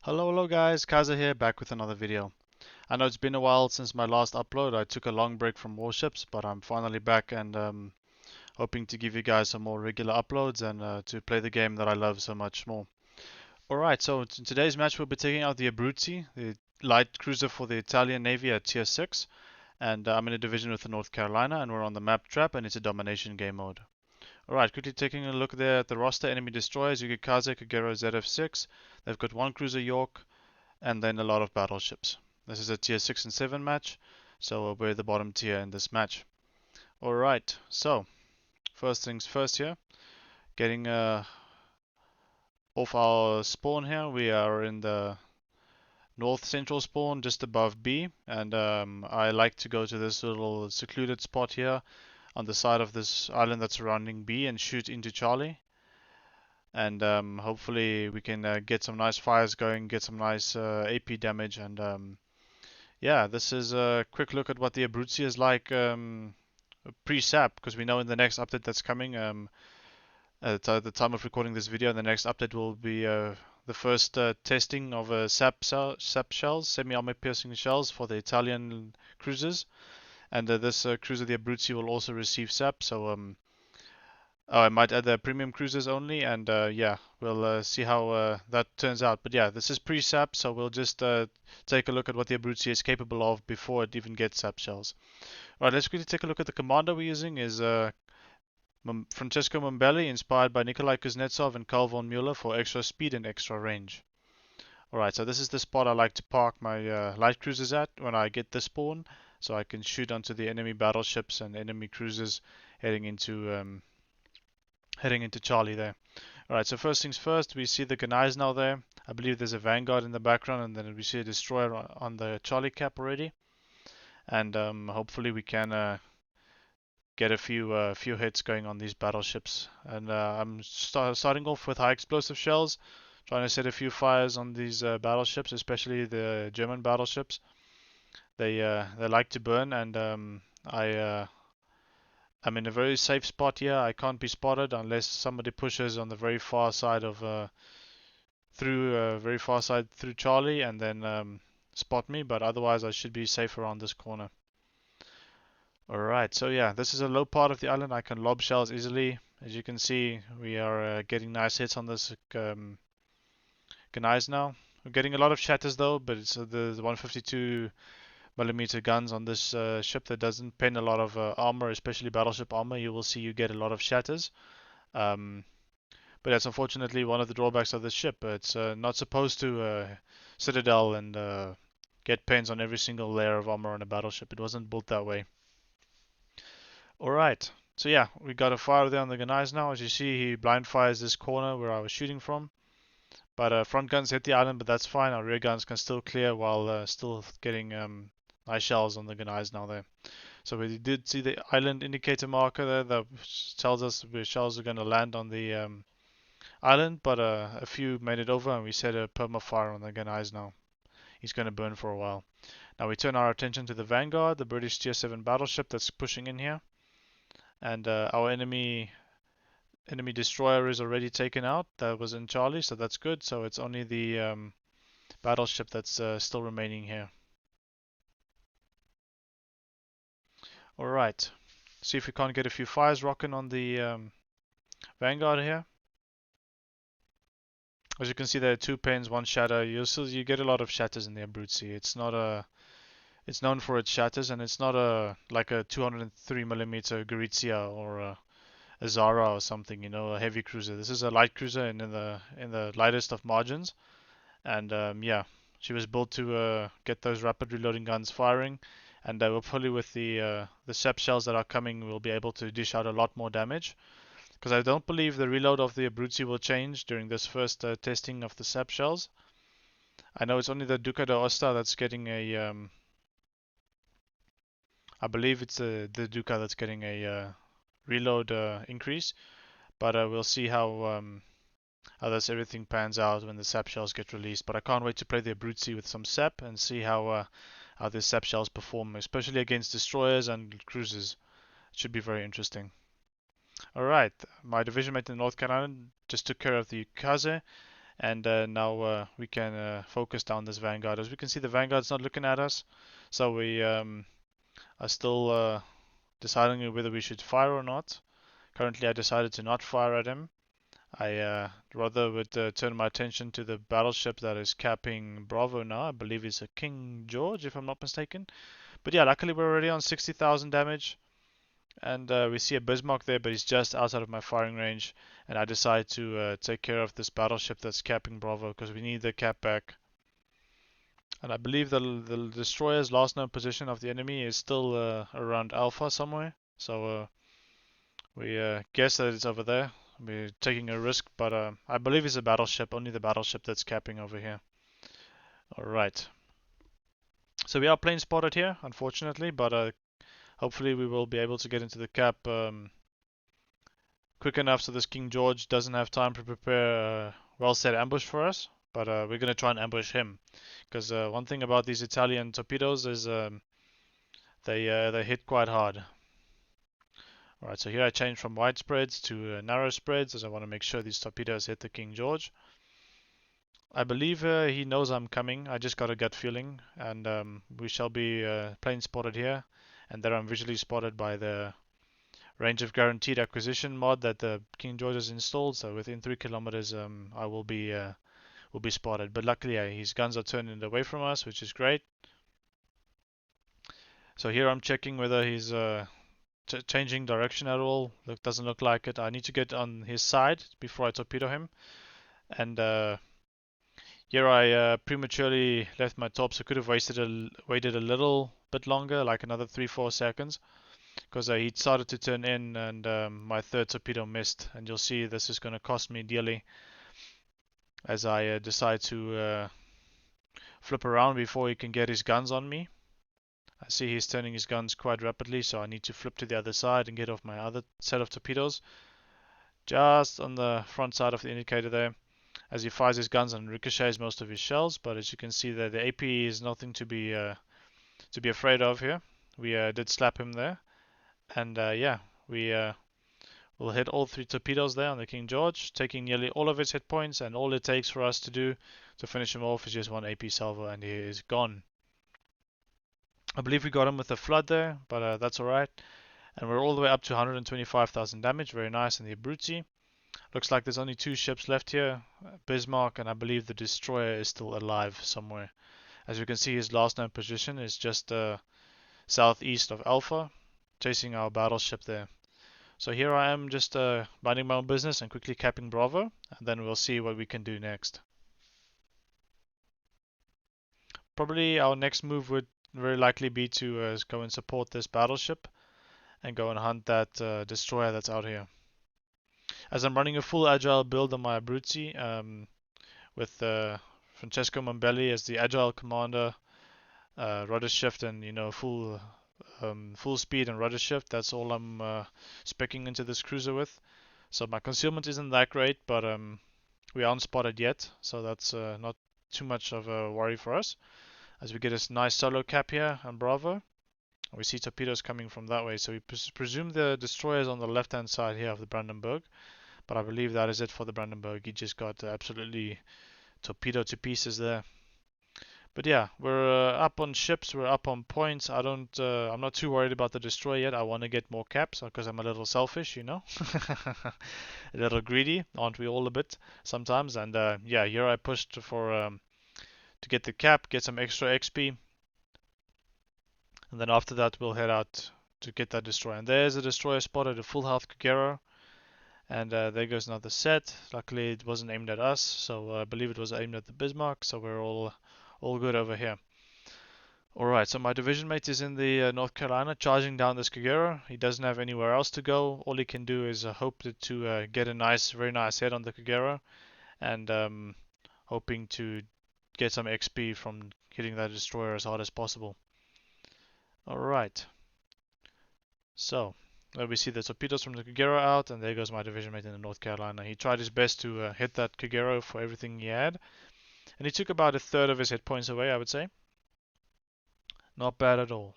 Hello guys, KaiZerZan here, back with another video. I know it's been a while since my last upload. I took a long break from Warships, but I'm finally back and hoping to give you guys some more regular uploads and to play the game that I love so much more. Alright, so in today's match we'll be taking out the Abruzzi, the light cruiser for the Italian Navy at tier 6. And I'm in a division with the North Carolina and we're on the map trap and it's a domination game mode. Alright, quickly taking a look there at the roster. Enemy destroyers, you get KaiZerZan, Kagero, ZF6. They've got one cruiser York, and then a lot of battleships. This is a tier 6 and 7 match, so we're the bottom tier in this match. Alright, so first things first here, getting off our spawn here. We are in the north central spawn just above B, and I like to go to this little secluded spot here on the side of this island that's surrounding B and shoot into Charlie. And hopefully we can get some nice fires going, get some nice AP damage, and yeah, this is a quick look at what the Abruzzi is like pre-SAP, because we know in the next update that's coming, at the time of recording this video, the next update will be the first testing of SAP shells, semi-armor piercing shells for the Italian cruisers, and this cruiser, the Abruzzi, will also receive SAP. So I might add the premium cruisers only, and yeah, we'll see how that turns out. But yeah, this is pre-SAP, so we'll just take a look at what the Abruzzi is capable of before it even gets SAP shells. Alright, let's quickly take a look at the commander we're using. Is Francesco Mimbelli, inspired by Nikolai Kuznetzov and Karl Muller for extra speed and extra range. Alright, so this is the spot I like to park my light cruisers at when I get the spawn, so I can shoot onto the enemy battleships and enemy cruisers heading into Charlie there. Alright, so first things first, we see the Gneiss now there. I believe there's a Vanguard in the background, and then we see a destroyer on the Charlie cap already. And hopefully we can get a few hits going on these battleships. And I'm starting off with high explosive shells, trying to set a few fires on these battleships, especially the German battleships. They like to burn, and I'm in a very safe spot here. I can't be spotted unless somebody pushes on the very far side of through Charlie and then spot me. But otherwise, I should be safe around this corner. Alright, so yeah, this is a low part of the island. I can lob shells easily. As you can see, we are getting nice hits on this Gneiss now. We're getting a lot of shatters though, but it's the 152 millimeter guns on this ship that doesn't pen a lot of armor, especially battleship armor. You will see you get a lot of shatters. But that's unfortunately one of the drawbacks of this ship. It's not supposed to citadel and get pens on every single layer of armor on a battleship. It wasn't built that way. Alright, so yeah, we got a fire there on the Gneiss now. As you see, he blind fires this corner where I was shooting from. But front guns hit the island, but that's fine. Our rear guns can still clear while still getting nice shells on the Gneiss now there. So we did see the island indicator marker there that tells us where shells are going to land on the island, but a few made it over and we set a perma fire on the Gneiss now. He's going to burn for a while. Now we turn our attention to the Vanguard, the British tier 7 battleship that's pushing in here. And our enemy destroyer is already taken out. That was in Charlie, so that's good. So it's only the battleship that's still remaining here. Alright, see if we can't get a few fires rocking on the Vanguard here. As you can see, there are 2 pens, 1 shatter. You get a lot of shatters in the Abruzzi. It's known for its shatters, and it's not like a 203 millimeter Gorizia or a Zara or something, you know, a heavy cruiser. This is a light cruiser and in the lightest of margins. And yeah, she was built to get those rapid reloading guns firing. And hopefully with the SAP shells that are coming, we'll be able to dish out a lot more damage. Because I don't believe the reload of the Abruzzi will change during this first testing of the SAP shells. I know it's only the Duca d'Aosta that's getting a... I believe it's the Duca that's getting a reload increase. But we'll see how this everything pans out when the SAP shells get released. But I can't wait to play the Abruzzi with some SAP and see how the SAP shells perform, especially against destroyers and cruisers. It should be very interesting. Alright, my division mate in North Carolina just took care of the KaiZerZan, and now we can focus down this Vanguard. As we can see, the Vanguard's not looking at us, so we are still deciding whether we should fire or not. Currently, I decided to not fire at him. I rather would turn my attention to the battleship that is capping Bravo now. I believe it's a King George, if I'm not mistaken. But yeah, luckily we're already on 60,000 damage. And we see a Bismarck there, but he's just outside of my firing range. And I decide to take care of this battleship that's capping Bravo, because we need the cap back. And I believe the destroyer's last known position of the enemy is still around Alpha somewhere. So we guess that it's over there. We're taking a risk, but I believe it's a battleship, only the battleship that's capping over here. Alright. So we are plane spotted here, unfortunately, but hopefully we will be able to get into the cap quick enough so this King George doesn't have time to prepare a well-set ambush for us. But we're going to try and ambush him. Because one thing about these Italian torpedoes is they hit quite hard. Alright, so here I change from wide spreads to narrow spreads, as I want to make sure these torpedoes hit the King George. I believe he knows I'm coming. I just got a gut feeling, and we shall be plane spotted here. And there I'm visually spotted by the range of guaranteed acquisition mod that the King George has installed. So within 3 kilometers, I will be spotted. But luckily, his guns are turning away from us, which is great. So here I'm checking whether he's changing direction at all. Doesn't look like it. I need to get on his side before I torpedo him. And here I prematurely left my tops. I could have waited a little bit longer, like another 3-4 seconds, because he started to turn in, and my third torpedo missed. And you'll see this is going to cost me dearly, as I decide to flip around before he can get his guns on me. I see he's turning his guns quite rapidly, so I need to flip to the other side and get off my other set of torpedoes. Just on the front side of the indicator there, as he fires his guns and ricochets most of his shells. But as you can see there, the AP is nothing to be afraid of here. We did slap him there, and yeah, we will hit all 3 torpedoes there on the King George, taking nearly all of its hit points. And all it takes for us to do to finish him off is just 1 AP salvo, and he is gone. I believe we got him with a flood there, but that's alright. And we're all the way up to 125,000 damage. Very nice in the Abruzzi. Looks like there's only 2 ships left here, Bismarck, and I believe the destroyer is still alive somewhere. As you can see, his last known position is just southeast of Alpha, chasing our battleship there. So here I am, just minding my own business and quickly capping Bravo, and then we'll see what we can do next. Probably our next move would very likely be to go and support this battleship and go and hunt that destroyer that's out here. As I'm running a full agile build on my Abruzzi, with Francesco Mimbelli as the agile commander, rudder shift, and full speed and rudder shift. That's all I'm speccing into this cruiser with. So my concealment isn't that great, but we aren't spotted yet, so that's not too much of a worry for us. As we get this nice solo cap here on Bravo, we see torpedoes coming from that way. So we presume the destroyer is on the left-hand side here of the Brandenburg, but I believe that is it for the Brandenburg. He just got absolutely torpedoed to pieces there. But yeah, we're up on ships, we're up on points. I'm not too worried about the destroyer yet. I want to get more caps because I'm a little selfish, a little greedy, aren't we all a bit sometimes? And yeah, here I pushed for to get the cap, get some extra XP, and then after that we'll head out to get that destroyer. And there's a destroyer spotted, a full health Kagero, and there goes another set. Luckily it wasn't aimed at us, so I believe it was aimed at the Bismarck, so we're all good over here. Alright, so my division mate is in the North Carolina, charging down this Kagero. He doesn't have anywhere else to go. All he can do is hope to get a very nice head on the Kagero, and hoping to get some XP from hitting that destroyer as hard as possible. Alright, so there we see the torpedoes from the Kagero out, and there goes my division mate in the North Carolina. He tried his best to hit that Kagero for everything he had, and he took about a third of his hit points away, I would say. Not bad at all.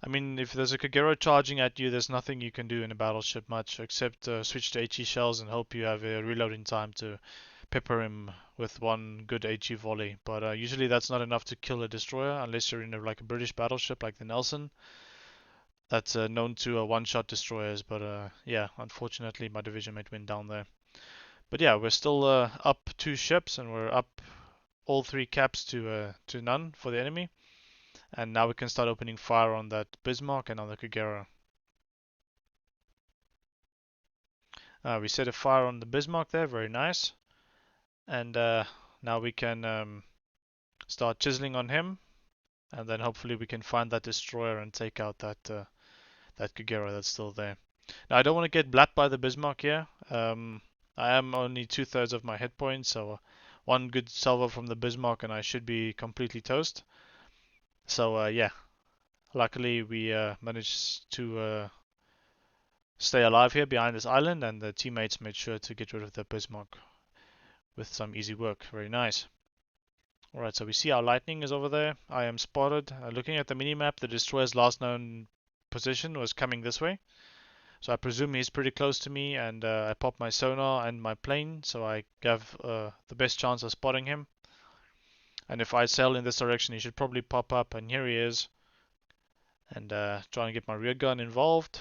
I mean, if there's a Kagero charging at you, there's nothing you can do in a battleship much except switch to HE shells and hope you have a reloading time to pepper him with one good HE volley. But usually that's not enough to kill a destroyer unless you're in like a British battleship like the Nelson. That's known to one-shot destroyers. But yeah, unfortunately my division mate went down there. But yeah, we're still up 2 ships and we're up all 3 caps to none for the enemy. And now we can start opening fire on that Bismarck and on the Kagera. We set a fire on the Bismarck there, very nice. And now we can start chiseling on him. And then hopefully we can find that destroyer and take out that Kagera that's still there. Now I don't want to get blapped by the Bismarck here. I am only 2/3 of my hit points, so one good salvo from the Bismarck and I should be completely toast. So yeah, luckily we managed to stay alive here behind this island, and the teammates made sure to get rid of the Bismarck with some easy work. Very nice. Alright, so we see our lightning is over there. I am spotted. Looking at the minimap, the destroyer's last known position was coming this way. So I presume he's pretty close to me, and I pop my sonar and my plane, so I have the best chance of spotting him. And if I sail in this direction, he should probably pop up, and here he is. And trying to get my rear gun involved.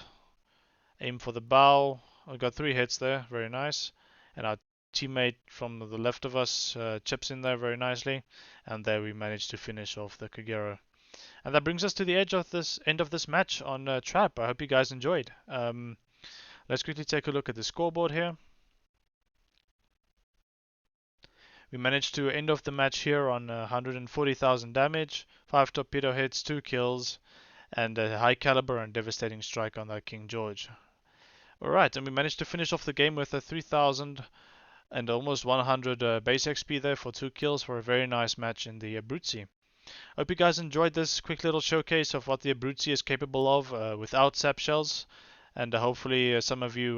Aim for the bow. I got 3 hits there, very nice. And our teammate from the left of us chips in there very nicely. And there we managed to finish off the Kagera. And that brings us to the end of this match on Trap. I hope you guys enjoyed. Let's quickly take a look at the scoreboard here. We managed to end off the match here on 140,000 damage, 5 torpedo hits, 2 kills, and a high caliber and devastating strike on that King George. Alright, and we managed to finish off the game with a 3,000 and almost 100 base XP there for 2 kills for a very nice match in the Abruzzi. Hope you guys enjoyed this quick little showcase of what the Abruzzi is capable of without SAP shells, and hopefully some of you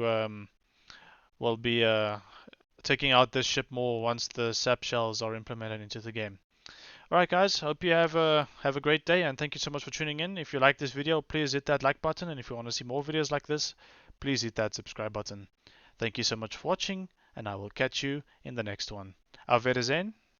will be taking out this ship more once the SAP shells are implemented into the game. Alright guys, hope you have a great day, and thank you so much for tuning in. If you like this video, please hit that like button, and if you want to see more videos like this, please hit that subscribe button. Thank you so much for watching, and I will catch you in the next one. Auf Wiedersehen.